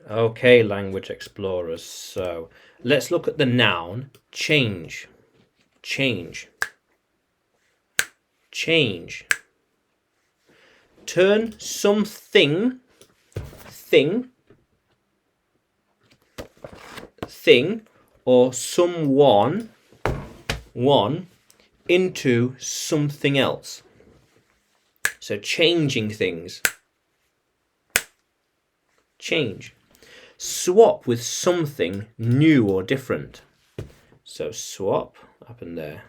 Okay, language explorers. So let's look at the noun change. Change. Change. Turn something, thing, or someone, into something else. So changing things. Change. Swap with something new or different. So swap up in there.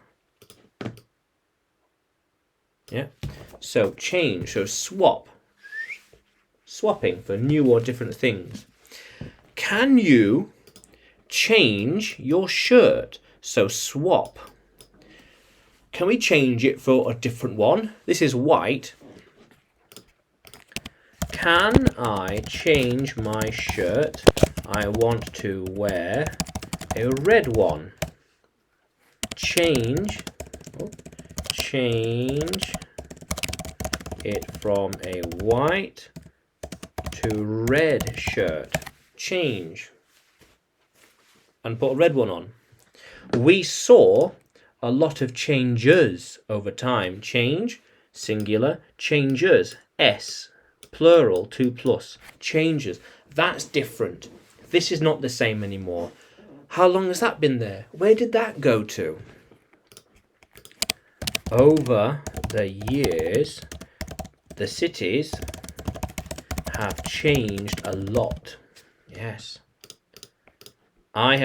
Yeah. So change. So swap. Swapping for new or different things. Can you change your shirt? So swap. Can we change it for a different one? This is white. Can I change my shirt? I want to wear a red one. Change it from a white to red shirt. Change. And put a red one on. We saw a lot of changes over time. Change, singular, changers, S. Plural, 2+. Changes. That's different. This is not the same anymore. How long has that been there? Where did that go to? Over the years, the cities have changed a lot. Yes. I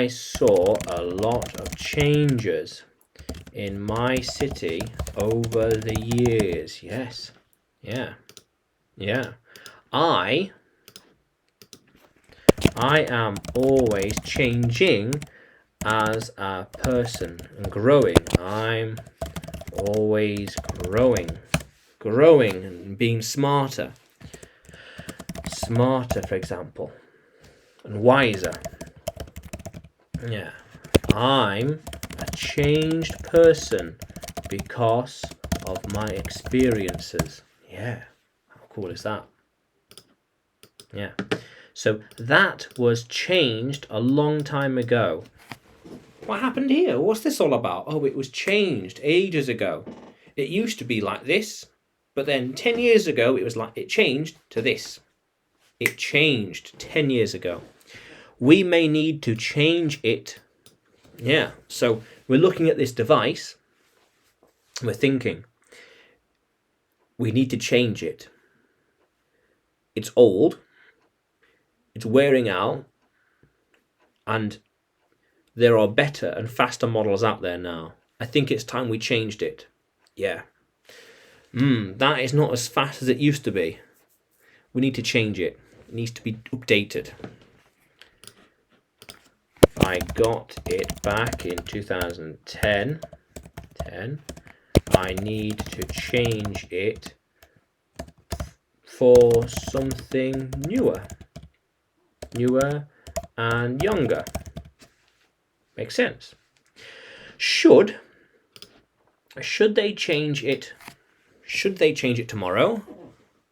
saw a lot of changes in my city over the years. Yes. Yeah. I am always changing as a person and growing. I'm always growing and being smarter, for example, and wiser. Yeah. I'm a changed person because of my experiences. Yeah. How cool is that? Yeah. So that was changed a long time ago. What happened here? What's this all about? Oh, it was changed ages ago. It used to be like this, but then 10 years ago it changed to this. It changed 10 years ago. We may need to change it. Yeah. So we're looking at this device. We're thinking, we need to change it. It's old. It's wearing out. And there are better and faster models out there now. I think it's time we changed it. Yeah. That is not as fast as it used to be. We need to change it. It needs to be updated. I got it back in 2010. I need to change it for something newer and younger. Makes sense. Should they change it? Should they change it tomorrow?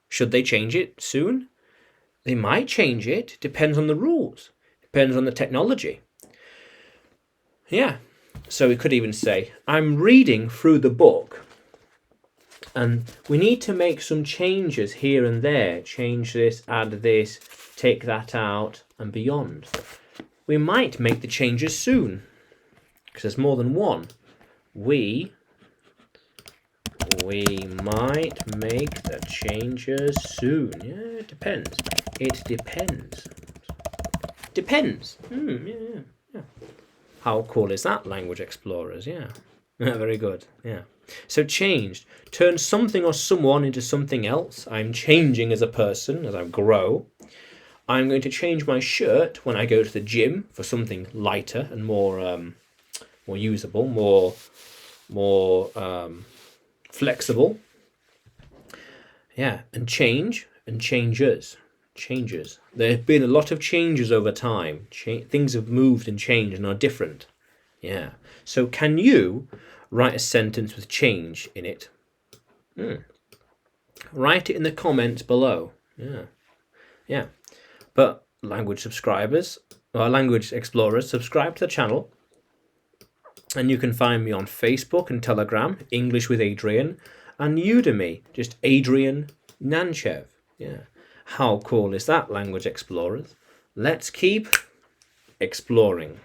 Should they change it soon? They might change it. Depends on the rules. Depends on the technology. Yeah. So we could even say, I'm reading through the book and we need to make some changes here and there. Change this, add this, take that out, and beyond. We might make the changes soon because there's more than one. We might make the changes soon. Yeah, it depends. It depends. Depends. Yeah. How cool is that, language explorers? Yeah. Very good. Yeah. So changed. Turn something or someone into something else. I'm changing as a person as I grow. I'm going to change my shirt when I go to the gym for something lighter and more usable, more flexible. Yeah, and change and changes. There have been a lot of changes over time. Things have moved and changed and are different. Yeah. So can you write a sentence with change in it? Write it in the comments below. Yeah. But language subscribers, or language explorers, subscribe to the channel. And you can find me on Facebook and Telegram, English with Adrian, and Udemy, just Adrian Nanchev. Yeah. How cool is that, language explorers? Let's keep exploring.